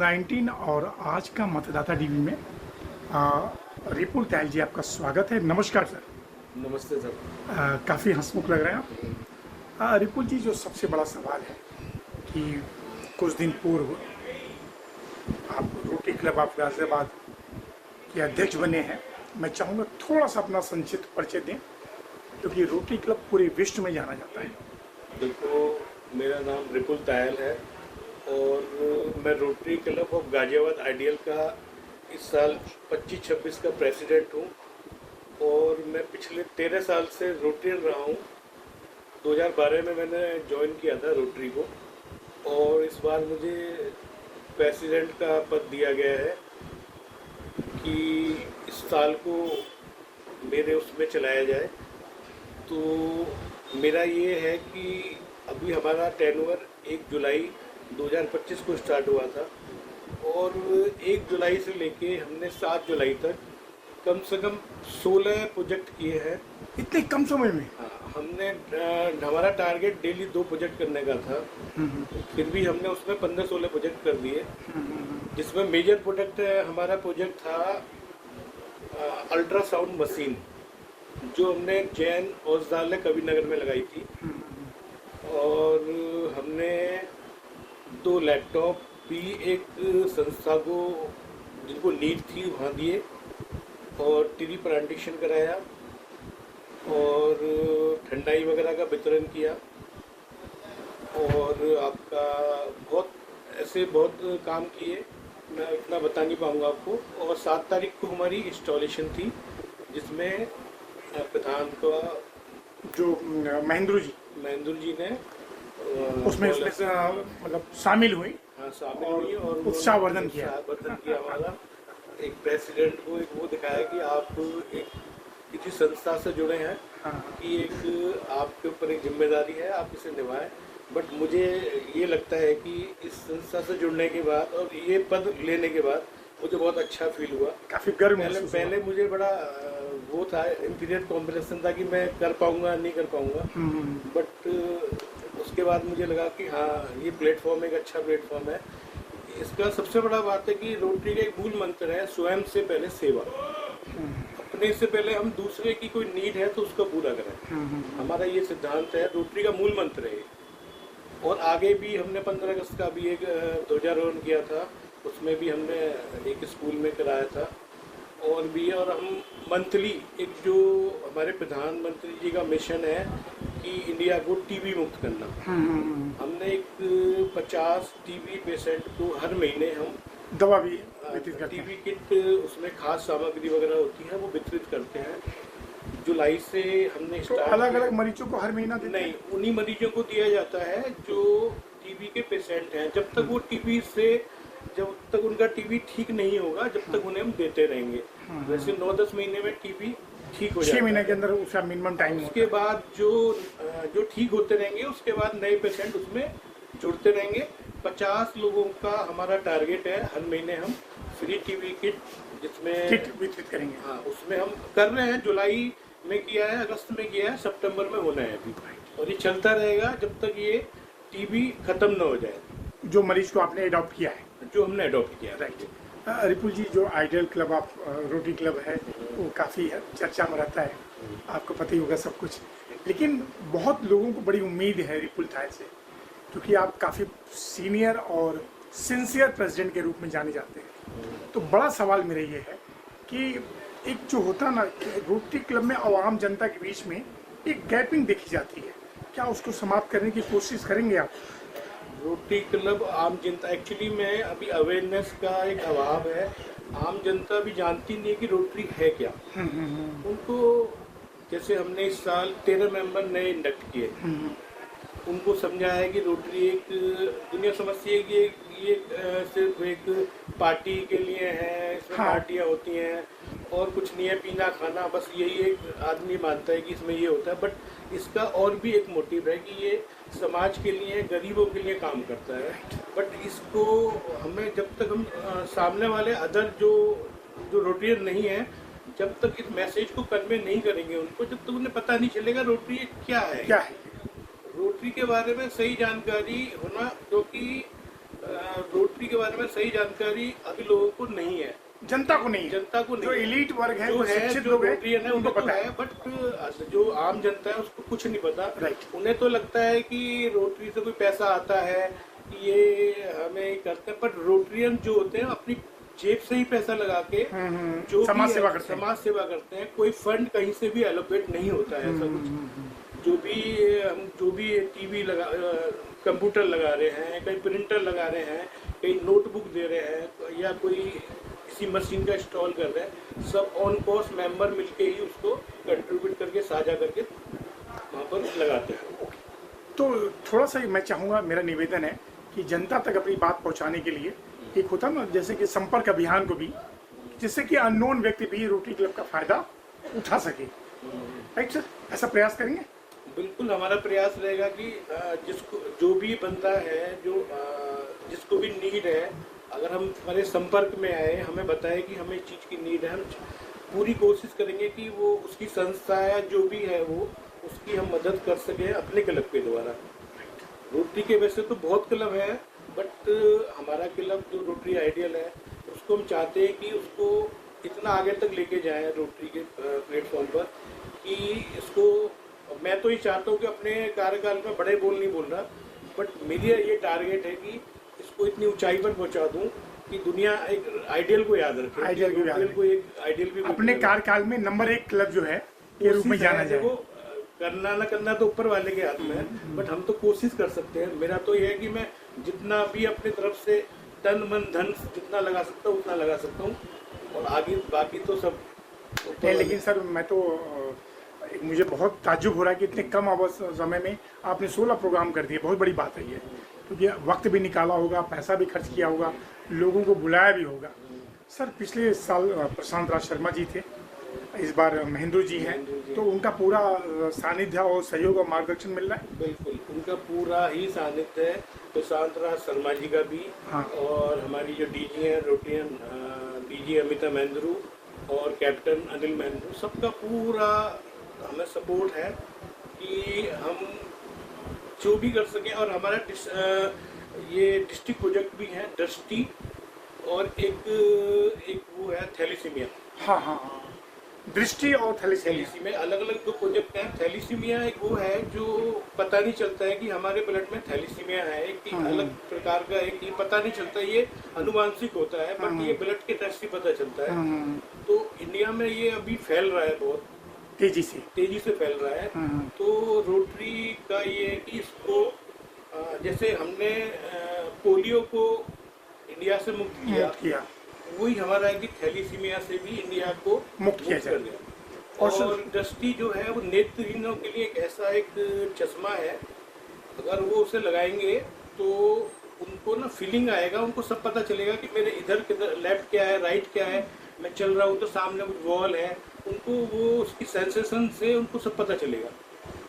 कोविड-19 और आज का मतदाता टीवी में रिपुल तैल जी आपका स्वागत है। नमस्कार सर। नमस्ते सर। काफ़ी हंसमुख लग रहे हैं आप। रिपुल जी, जो सबसे बड़ा सवाल है कि कुछ दिन पूर्व आप रोटरी क्लब ऑफ गाजियाबाद के अध्यक्ष बने हैं। मैं चाहूँगा थोड़ा सा अपना संक्षिप्त परिचय दें, क्योंकि रोटरी क्लब पूरे विश्व में जाना जाता है। देखो, मेरा नाम रिपुल तायल है और मैं rotary club of Ghaziabad ideal का इस साल 25-26 का प्रेसिडेंट हूँ और मैं पिछले 13 साल से रोटरियन रहा हूँ। 2012 में मैंने ज्वाइन किया था रोटरी को और इस बार मुझे प्रेसिडेंट का पद दिया गया है कि इस साल को मेरे उसमें चलाया जाए। तो मेरा ये है कि अभी हमारा टेनओवर 1 जुलाई 2025 को स्टार्ट हुआ था और 1 जुलाई से लेके हमने 7 जुलाई तक कम से कम 16 प्रोजेक्ट किए हैं। इतने कम समय में? हाँ, हमने हमारा टारगेट डेली 2 प्रोजेक्ट करने का था, फिर भी हमने उसमें 15-16 प्रोजेक्ट कर दिए, जिसमें मेजर प्रोजेक्ट हमारा प्रोजेक्ट था अल्ट्रासाउंड मशीन, जो हमने जैन औषधालय कविनगर में लगाई थी। और हमने 2 लैपटॉप भी एक संस्था को जिनको नीड थी वहाँ दिए और ट्री प्लांटेशन कराया और ठंडाई वगैरह का वितरण किया और आपका बहुत काम किए। मैं इतना बता नहीं पाऊँगा आपको। और 7 तारीख को हमारी इंस्टॉलेशन थी, जिसमें प्रधान का जो महेंद्र जी ने उसमें मतलब शामिल हुई। हाँ, शामिल हुई और उत्साहवर्धन किया हमारा। एक प्रेसिडेंट को एक वो दिखाया कि आप एक किसी संस्था से जुड़े हैं, कि एक आपके ऊपर एक जिम्मेदारी है, आप इसे निभाएं। बट मुझे ये लगता है कि इस संस्था से जुड़ने के बाद और ये पद लेने के बाद मुझे बहुत अच्छा फील हुआ। काफ़ी गर्व पहले मुझे बड़ा वो था, इंफीरियर कॉम्पिटिशन था कि मैं कर पाऊंगा नहीं कर पाऊंगा। बट उसके बाद मुझे लगा कि हाँ, ये प्लेटफॉर्म एक अच्छा प्लेटफॉर्म है। इसका सबसे बड़ा बात है कि रोटरी का एक मूल मंत्र है, स्वयं से पहले सेवा। अपने से पहले हम दूसरे की कोई नीड है तो उसको पूरा करें। हमारा ये सिद्धांत है, रोटरी का मूल मंत्र है। और आगे भी हमने 15 अगस्त का भी एक ध्वजारोहण किया था, उसमें भी हमने एक स्कूल में कराया था। और हम मंथली एक जो हमारे प्रधानमंत्री जी का मिशन है कि इंडिया को टीबी मुक्त करना, हमने एक 50 टीबी पेशेंट को हर महीने हम दवा भी वितरित करते टीबी किट, उसमें खास सामग्री वगैरह होती है, वो वितरित करते हैं। जुलाई से हमने तो अलग अलग मरीजों को हर महीना देते नहीं, उन्हीं मरीजों को दिया जाता है जो टीबी के पेशेंट हैं। जब तक वो टीबी से, जब तक उनका टीबी ठीक नहीं होगा, जब तक उन्हें हम देते रहेंगे। वैसे 9-10 महीने में टीबी ठीक हो जाता है, 6 महीने के अंदर उसका मिनिमम टाइम। उसके बाद जो ठीक होते रहेंगे, उसके बाद नए पेशेंट उसमें जुड़ते रहेंगे। 50 लोगों का हमारा टारगेट है। हर महीने हम फ्री टीबी किट, जिसमें किट वितरित करेंगे। हाँ, उसमें हम कर रहे हैं। जुलाई में किया है, अगस्त में किया है, सितंबर में होना है अभी। और ये चलता रहेगा जब तक ये टीबी खत्म न हो जाए। जो मरीज को आपने अडॉप्ट किया है, जो हमने अडॉप्ट किया है। राइट। रिपुल जी, जो ideal club of rotary club है वो काफ़ी चर्चा में रहता है, आपको पता ही होगा सब कुछ। लेकिन बहुत लोगों को बड़ी उम्मीद है रिपुल तायल से, क्योंकि आप काफ़ी सीनियर और सिंसियर प्रेसिडेंट के रूप में जाने जाते हैं। तो बड़ा सवाल मेरा ये है कि एक जो होता ना कि रोटरी क्लब में आवाम जनता के बीच में एक गैपिंग देखी जाती है, क्या उसको समाप्त करने की कोशिश करेंगे आप? रोटरी क्लब आम जनता, एक्चुअली में अभी अवेयरनेस का एक अभाव है। आम जनता भी जानती नहीं है कि रोटरी है क्या। उनको, जैसे हमने इस साल 13 मेंबर नए इंडक्ट किए, उनको समझाया है कि रोटरी एक, दुनिया समझती है कि ये सिर्फ एक पार्टी के लिए है, इसमें पार्टियां होती हैं और कुछ नहीं है, पीना खाना, बस यही एक आदमी मानता है कि इसमें ये होता है। बट इसका और भी एक मोटिव है कि ये समाज के लिए, गरीबों के लिए काम करता है। बट इसको हमें, जब तक हम सामने वाले अदर जो रोटरियन नहीं है, जब तक इस मैसेज को कन्वे नहीं करेंगे उनको, जब तक उन्हें पता नहीं चलेगा रोटरी क्या है। रोटरी के बारे में सही जानकारी होना, क्योंकि रोटरी के बारे में सही जानकारी अभी लोगों को नहीं है, जनता को नहीं, जनता को नहीं, जो एलीट वर्ग है, जो है, शिक्षित जो लोग हैं, रोटरियन है उनको पता है, बट जो आम जनता है उसको कुछ नहीं पता। राइट। उन्हें तो लगता है कि रोटरी से कोई पैसा आता है, ये हमें करते हैं, पर रोटरियन जो होते हैं अपनी जेब से ही पैसा लगा के जो समाज भी सेवा है, करते हैं। समाज सेवा करते हैं। कोई फंड कहीं से भी एलोकेट नहीं होता है ऐसा कुछ। जो भी हम जो भी टीवी लगा, कंप्यूटर लगा रहे हैं, कहीं प्रिंटर लगा रहे हैं, कहीं नोटबुक दे रहे हैं, या कोई किसी मशीन का इंस्टॉल कर रहे हैं, सब ऑन कॉस्ट मेंबर मिलके ही उसको कंट्रीब्यूट करके साझा करके वहाँ पर लगाते हैं। तो थोड़ा सा मैं चाहूँगा, मेरा निवेदन है कि जनता तक अपनी बात पहुँचाने के लिए एक होता ना, जैसे कि संपर्क अभियान को भी, जिससे कि अननोन व्यक्ति भी रोटरी क्लब का फायदा उठा सके। राइट सर, ऐसा प्रयास करेंगे? बिल्कुल, हमारा प्रयास रहेगा कि जिसको जो भी बंदा है, जो जिसको भी नीड है, अगर हम हमारे संपर्क में आए, हमें बताए कि हमें चीज़ की नीड है, हम पूरी कोशिश करेंगे कि वो उसकी संस्था या जो भी है वो उसकी हम मदद कर सकें अपने क्लब के द्वारा। रोटरी के वैसे तो बहुत क्लब है, बट हमारा क्लब जो रोटरी आइडियल है उसको हम चाहते हैं कि उसको इतना आगे तक लेके जाएं रोटरी के प्लेटफॉर्म पर कि इसको, मैं तो ये चाहता हूँ कि अपने कार्यकाल में बड़े बोल नहीं बोल रहा, बट मेरी ये टारगेट है कि इसको इतनी ऊंचाई पर पहुंचा दूं कि दुनिया एक आइडियल को याद रखे, आइडियल को एक आइडियल भी अपने कार्यकाल में नंबर 1 क्लब जो है के रूप में जाना जाए। करना ना करना तो ऊपर वाले के हाथ में है, बट हम तो कोशिश कर सकते हैं। मेरा तो ये है कि मैं जितना भी अपनी तरफ से तन मन धन जितना लगा सकता हूँ उतना लगा सकता हूँ, और आगे बाकी तो सब नहीं, लेकिन सर मैं तो मुझे बहुत ताज्जुब हो रहा है कि इतने कम समय में आपने 16 प्रोग्राम कर दिए। बहुत बड़ी बात है ये, क्योंकि वक्त भी निकाला होगा, पैसा भी खर्च किया होगा, लोगों को बुलाया भी होगा। सर पिछले साल प्रशांत राज शर्मा जी थे, इस बार महेंद्र जी हैं, तो उनका पूरा सानिध्य और सहयोग और मार्गदर्शन मिल रहा है? बिल्कुल, उनका पूरा ही सानिध्य है, प्रशांत राज शर्मा जी का भी। हाँ। और हमारी जो डीजी हैं रोटियन, डीजी अमिता महेंद्रू और कैप्टन अनिल महेंद्रू, सबका पूरा हमें सपोर्ट है कि हम जो भी कर सकें। और हमारा ये डिस्ट्रिक्ट प्रोजेक्ट भी है दृष्टि, और एक वो है थैलीसीमिया। हाँ हाँ हाँ, दृष्टि और थैलीसीमिया अलग अलग दो प्रोजेक्ट हैं। थैलीसीमिया एक वो है जो पता नहीं चलता है कि हमारे ब्लड में थैलीसीमिया है, एक अलग प्रकार का, एक ये पता नहीं चलता, ये अनुवांशिक होता है, बट ये ब्लड के टेस्ट से पता चलता है। तो इंडिया में ये अभी फैल रहा है, बहुत तेजी से फैल रहा है। तो रोटरी का ये है कि इसको, जैसे हमने पोलियो को इंडिया से मुक्त किया, वही हमारा है कि थैलीसीमिया से भी इंडिया को मुक्त किया जाए। और दृष्टि जो है वो नेत्रहीनों के लिए एक ऐसा एक चश्मा है, अगर वो उसे लगाएंगे तो उनको ना फीलिंग आएगा, उनको सब पता चलेगा कि मेरे इधर किधर लेफ्ट क्या है, राइट क्या है, मैं चल रहा हूँ तो सामने कुछ वॉल है, उनको वो उसकी सेंसेशन से उनको सब पता चलेगा।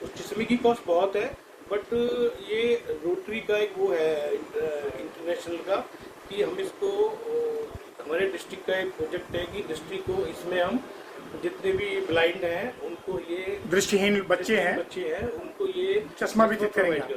उस चश्मे की कॉस्ट बहुत है, बट ये रोटरी का एक वो है इंटरनेशनल का कि हम इसको, हमारे डिस्ट्रिक्ट का एक प्रोजेक्ट है कि डिस्ट्रिक्ट को इसमें हम जितने भी ब्लाइंड हैं उनको, ये दृष्टिहीन बच्चे हैं उनको ये चश्मा वितरित करेंगे।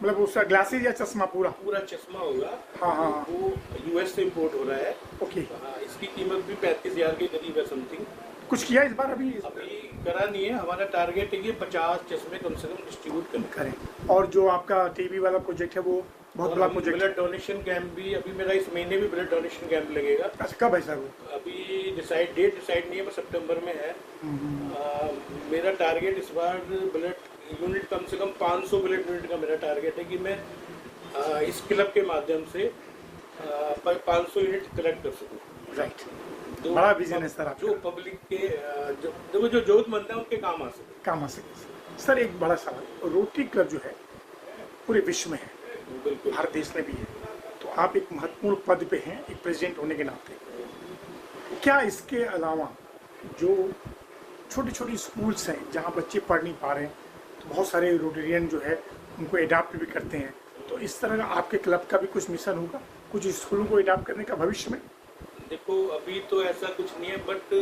मतलब उसका ग्लासेज या चश्मा पूरा चश्मा होगा। हाँ। वो यूएस से इम्पोर्ट हो रहा है। ओके। हाँ, इसकी कीमत भी 35,000 के करीब है समथिंग। कुछ किया इस बार? अभी करा नहीं है। हमारा टारगेट है कि 50 चश्मे कम से कम डिस्ट्रीब्यूट करें। और जो आपका टीवी वाला प्रोजेक्ट है वो बहुत बड़ा प्रोजेक्ट, ब्लड डोनेशन कैंप भी, अभी मेरा इस महीने भी ब्लड डोनेशन कैंप लगेगा। अच्छा, कब है सर वो? अभी डेट डिसाइड नहीं है, बस सितंबर में है। मेरा टारगेट इस बार ब्लड यूनिट कम से कम 500 ब्लड यूनिट का मेरा टारगेट है कि मैं इस क्लब के माध्यम से 500 यूनिट कलेक्ट कर सकूँ। राइट, तो बड़ा विजन है सर आपका। जो पब्लिक के जो जरूरतमंद है उनके काम आ सके। सर एक बड़ा सवाल, रोटरी क्लब जो है पूरे विश्व में है, भारत देश में भी है, तो आप एक महत्वपूर्ण पद पे हैं एक प्रेसिडेंट होने के नाते, क्या इसके अलावा जो छोटी छोटी स्कूल्स हैं जहाँ बच्चे पढ़ नहीं पा रहे हैं, तो बहुत सारे रोटेरियन जो है उनको एडाप्ट भी करते हैं, तो इस तरह का आपके क्लब का भी कुछ मिशन होगा कुछ स्कूलों को एडाप्ट करने का भविष्य में? देखो अभी तो ऐसा कुछ नहीं है, बट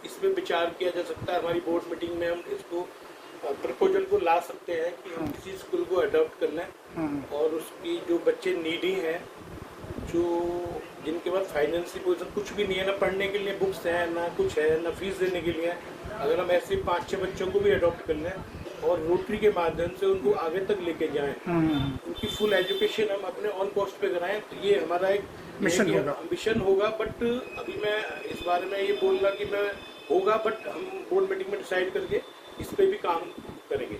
इसमें विचार किया जा सकता है। हमारी बोर्ड मीटिंग में हम इसको प्रपोजल को ला सकते हैं कि हम किसी स्कूल को अडॉप्ट कर लें और उसकी जो बच्चे नीडी हैं जो जिनके पास फाइनेंशियल पोजीशन कुछ भी नहीं है, ना पढ़ने के लिए बुक्स हैं, ना कुछ है, ना फीस देने के लिए है, अगर हम ऐसे 5-6 बच्चों को भी अडॉप्ट कर लें और रोटरी के माध्यम से उनको आगे तक लेके जाएं, उनकी फुल एजुकेशन हम अपने ऑन कॉस्ट पे कराएं, तो ये हमारा एक मिशन होगा। बट अभी मैं इस बारे में ये बोल रहा कि मैं होगा, बट हम बोर्ड मीटिंग में डिसाइड करके इस पे भी काम करेंगे।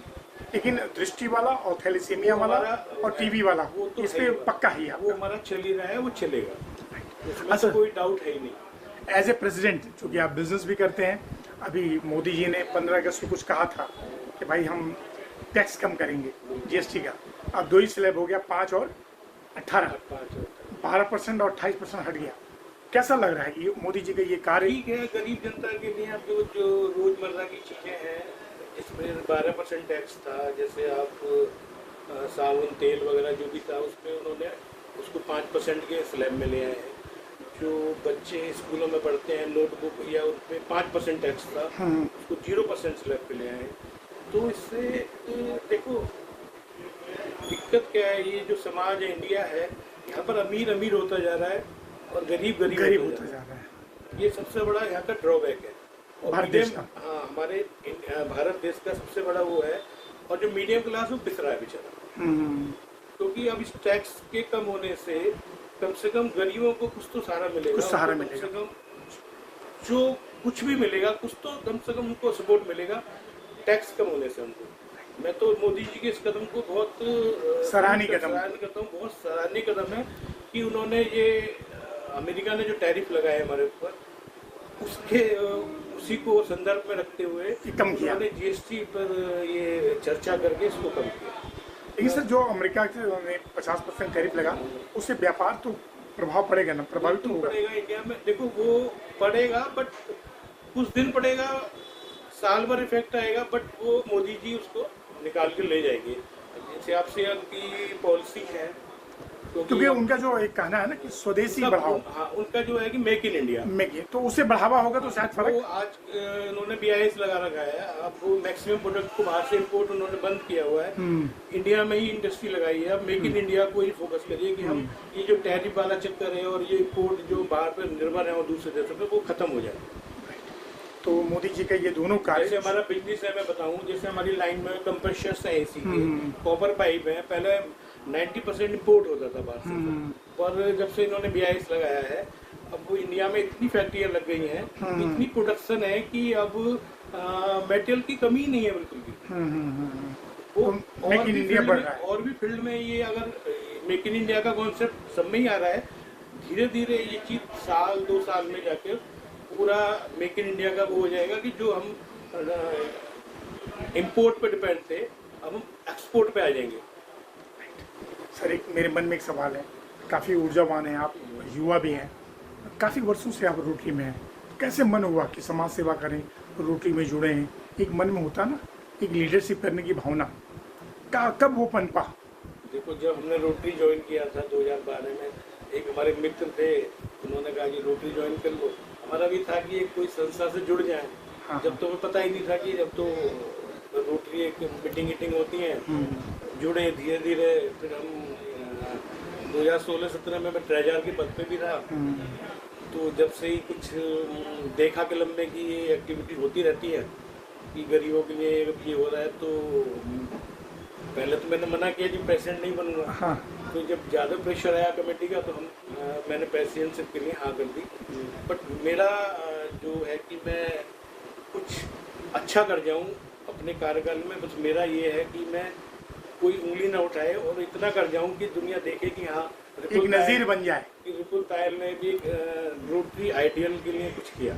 लेकिन दृष्टि वाला और थैलेसीमिया वाला और टीबी वाला वो तो इस पे पक्का ही है, वो हमारा चल ही रहा है, वो चलेगा, इसमें तो कोई डाउट है ही नहीं। एज ए प्रेसिडेंट, चूँकि आप बिजनेस भी करते हैं, अभी मोदी जी ने 15 अगस्त को कुछ कहा था कि भाई हम टैक्स कम करेंगे जीएसटी का, अब 2 ही स्लैब हो गया, 5 और 18, 12% और 28% हट गया। कैसा लग रहा है ये मोदी जी का ये कार्य? ठीक है, गरीब जनता के लिए अब जो रोजमर्रा की चीजें हैं, इसमें 12% टैक्स था, जैसे आप साबुन तेल वगैरह जो भी था उसमें उन्होंने उसको 5% के स्लैब में ले आए हैं। जो बच्चे स्कूलों में पढ़ते हैं नोटबुक या उन पर 5% टैक्स था, उसको 0% स्लैब पे ले आए। तो इससे देखो दिक्कत क्या है, ये जो समाज है इंडिया है, यहाँ पर अमीर अमीर होता जा रहा है और गरीब गरीब होता जा रहा है। ये सबसे बड़ा यहाँ का ड्रॉबैक है। और भारत देश का, हाँ, हमारे भारत देश का सबसे बड़ा वो है। और जो मीडियम क्लास वो पिस रहा है बेचारा, क्योंकि अब इस टैक्स के कम होने से कम गरीबों को कुछ तो सहारा मिलेगा, कुछ सहारा कम से कम जो कुछ भी मिलेगा, कुछ तो कम से कम उनको सपोर्ट मिलेगा टैक्स कम होने से उनको। मैं तो मोदी जी के इस कदम को बहुत सराहनीय करता हूँ, बहुत सराहनीय कदम है कि उन्होंने ये अमेरिका ने जो टैरिफ लगाए हमारे ऊपर, उसी को संदर्भ में रखते हुए कम किया, उन्होंने जीएसटी पर ये चर्चा करके इसको कम किया। लेकिन सर जो अमेरिका के 50% टैरिफ लगा, उससे व्यापार तो प्रभाव पड़ेगा ना, प्रभावित तो पड़ेगा इंडिया में। देखो वो पड़ेगा, बट कुछ दिन पड़ेगा, साल भर इफेक्ट आएगा, बट वो मोदी जी उसको निकाल के ले जाएंगे। जैसे आपसे की पॉलिसी है, क्योंकि उनका जो एक कहना है ना कि स्वदेशी बढ़ाओ, हाँ, उनका जो है कि मेक इन इंडिया, तो उससे बढ़ावा होगा तो शायद फर्क। वो आज उन्होंने BIS लगा रखा है, अब वो मैक्सिमम प्रोडक्ट को बाहर से इंपोर्ट उन्होंने बंद किया हुआ है, इंडिया में ही इंडस्ट्री लगाई है। अब मेक इन इंडिया को ही फोकस करिए कि हम ये जो टैरिफ वाला चक्कर है और ये इंपोर्ट जो बाहर पर निर्भर है और दूसरे देशों पर, वो खत्म हो जाए। तो मोदी जी का ये दोनों कार्य, जैसे हमारा बिजनेस है, मैं बताऊं, जैसे हमारी लाइन में कंप्रेशर्स है, AC के, कॉपर पाइप है, पहले 90% इंपोर्ट होता था बाहर से, पर जब से इन्होंने BIS लगाया है, अब वो इंडिया में इतनी फैक्ट्रियां लग गई हैं, इतनी प्रोडक्शन है कि अब मेटेरियल की कमी नहीं है बिल्कुल भी। वो मेक इन इंडिया बढ़ रहा है। और भी फील्ड में ये अगर मेक इन इंडिया का कॉन्सेप्ट सब में ही आ रहा है, धीरे धीरे ये चीज 1-2 साल में जाके पूरा मेक इन इंडिया का वो हो जाएगा कि जो हम इंपोर्ट पे डिपेंड थे, अब हम एक्सपोर्ट पे आ जाएंगे। सर एक मेरे मन में एक सवाल है, काफ़ी ऊर्जावान हैं आप, युवा भी हैं, काफ़ी वर्षों से आप रोटरी में हैं, कैसे मन हुआ कि समाज सेवा करें, रोटरी में जुड़े हैं? एक मन में होता ना एक लीडरशिप करने की भावना, कब वो पनपा? देखो जब हमने रोटरी ज्वाइन किया था 2012 में, एक हमारे मित्र थे, उन्होंने कहा कि रोटरी ज्वाइन कर लो। हमारा भी था कि एक कोई संस्था से जुड़ जाए। जब तो हमें पता ही नहीं था कि जब तो रोटरी एक मीटिंग होती है, जुड़े धीरे धीरे। फिर हम 2016-17 में मैं ट्रेजर के पद पे भी रहा, तो जब से ही कुछ देखा कि लंबे की ये एक्टिविटी होती रहती है कि गरीबों के लिए ये हो रहा है, तो पहले तो मैंने मना किया कि प्रेसिडेंट नहीं बनूंगा। तो जब ज़्यादा प्रेशर आया कमेटी का, तो मैंने प्रेसिडेंटशिप के लिए हाँ कर दी। बट मेरा जो है कि मैं कुछ अच्छा कर जाऊं अपने कार्यकाल में, बस मेरा ये है कि मैं कोई उंगली ना उठाए और इतना कर जाऊं कि दुनिया देखे कि हाँ एक नज़ीर बन जाए कि रिपुल तायल ने भी रोटरी आइडियल के लिए कुछ किया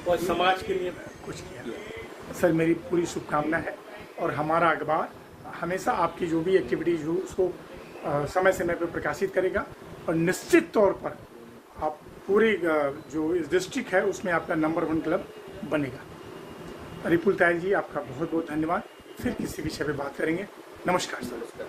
और समाज के लिए कुछ किया। सर मेरी पूरी शुभकामना है, और हमारा अखबार हमेशा आपकी जो भी एक्टिविटीज हो उसको समय समय पर प्रकाशित करेगा, और निश्चित तौर पर आप पूरे जो इस डिस्ट्रिक्ट है उसमें आपका नंबर 1 क्लब बनेगा। रिपुल तायल जी आपका बहुत बहुत धन्यवाद। फिर किसी विषय पे बात करेंगे। नमस्कार सर। नमस्कार।